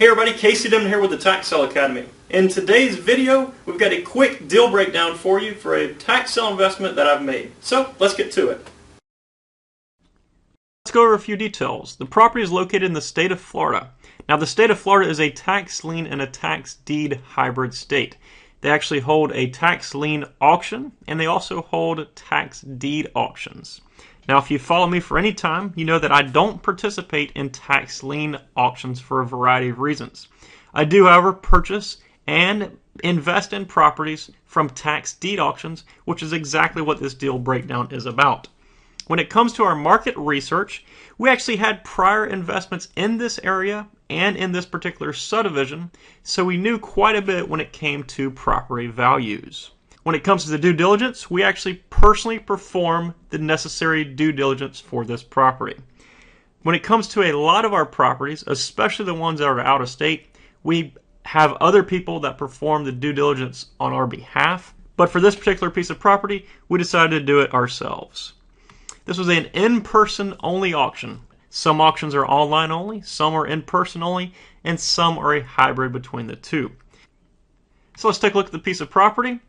Hey everybody, Casey Dimon here with the Tax Sale Academy. In today's video, we've got a quick deal breakdown for you for a tax sale investment that I've made. So, let's get to it. Let's go over a few details. The property is located in the state of Florida. Now, the state of Florida is a tax lien and a tax deed hybrid state. They actually hold a tax lien auction, and they also hold tax deed auctions. Now, if you follow me for any time, you know that I don't participate in tax lien auctions for a variety of reasons. I do, however, purchase and invest in properties from tax deed auctions, which is exactly what this deal breakdown is about. When it comes to our market research, we actually had prior investments in this area and in this particular subdivision, so we knew quite a bit when it came to property values. When it comes to the due diligence, we actually personally perform the necessary due diligence for this property. When it comes to a lot of our properties, especially the ones that are out of state, we have other people that perform the due diligence on our behalf. But for this particular piece of property, we decided to do it ourselves. This was an in-person only auction. Some auctions are online only, some are in-person only, and some are a hybrid between the two. So let's take a look at the piece of property.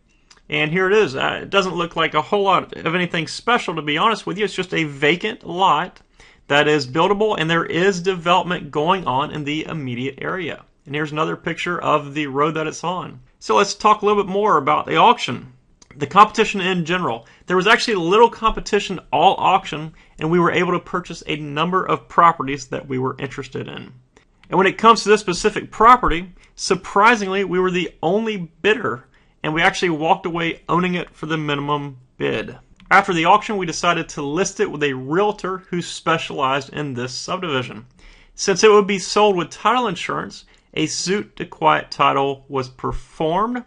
And here it is. It doesn't look like a whole lot of anything special, to be honest with you. It's just a vacant lot that is buildable, and there is development going on in the immediate area. And here's another picture of the road that it's on. So let's talk a little bit more about the auction. The competition in general. There was actually little competition all auction, and we were able to purchase a number of properties that we were interested in. And when it comes to this specific property, surprisingly, we were the only bidder, and we actually walked away owning it for the minimum bid. After the auction, we decided to list it with a realtor who specialized in this subdivision. Since it would be sold with title insurance, a suit to quiet title was performed,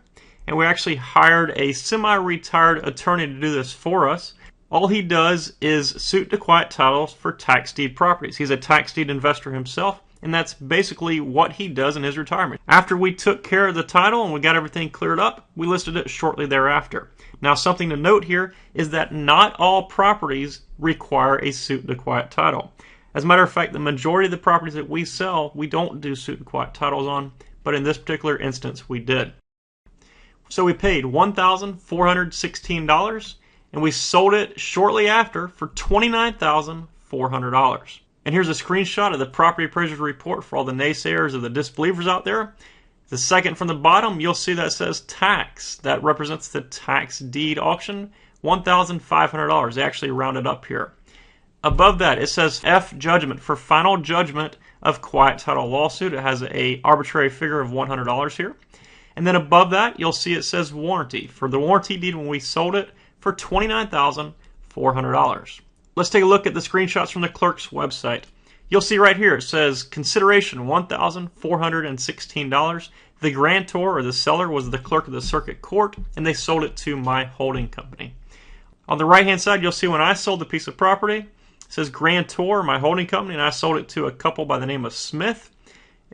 and we actually hired a semi-retired attorney to do this for us. All he does is suit to quiet titles for tax deed properties. He's a tax deed investor himself, and that's basically what he does in his retirement. After we took care of the title and we got everything cleared up, we listed it shortly thereafter. Now, something to note here is that not all properties require a suit to quiet title. As a matter of fact, the majority of the properties that we sell, we don't do suit and quiet titles on, but in this particular instance, we did. So we paid $1,416, and we sold it shortly after for $29,400. And here's a screenshot of the property appraiser's report for all the naysayers or the disbelievers out there. The second from the bottom, you'll see that says tax. That represents the tax deed auction, $1,500. They actually rounded up here. Above that, it says F judgment for final judgment of quiet title lawsuit. It has an arbitrary figure of $100 here. And then above that, you'll see it says warranty. For the warranty deed when we sold it for $29,400. Let's take a look at the screenshots from the clerk's website. You'll see right here it says consideration $1,416. The grantor or the seller was the clerk of the circuit court, and they sold it to my holding company. On the right hand side, you'll see when I sold the piece of property, it says grantor, my holding company, and I sold it to a couple by the name of Smith.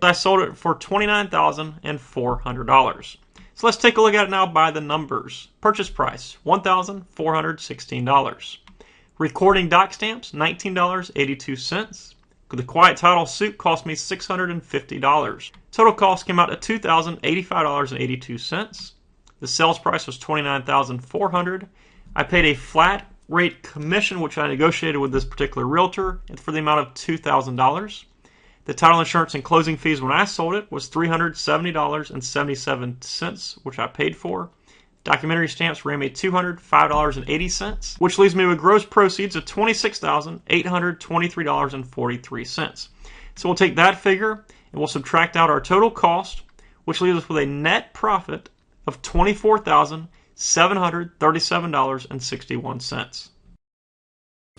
I sold it for $29,400. So let's take a look at it now by the numbers. Purchase price, $1,416. Recording dock stamps, $19.82. The quiet title suit cost me $650. Total cost came out to $2,085.82. The sales price was $29,400. I paid a flat rate commission, which I negotiated with this particular realtor, for the amount of $2,000. The title insurance and closing fees when I sold it was $370.77, which I paid for. Documentary stamps ran me $205.80, which leaves me with gross proceeds of $26,823.43. So we'll take that figure and we'll subtract out our total cost, which leaves us with a net profit of $24,737.61.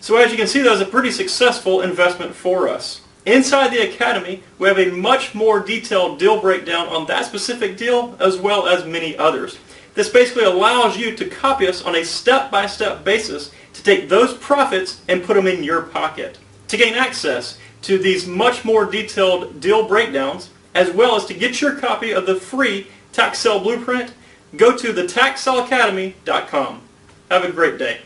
So as you can see, that was a pretty successful investment for us. Inside the Academy, we have a much more detailed deal breakdown on that specific deal as well as many others. This basically allows you to copy us on a step-by-step basis to take those profits and put them in your pocket. To gain access to these much more detailed deal breakdowns, as well as to get your copy of the free tax sale blueprint, go to thetaxsaleacademy.com. Have a great day.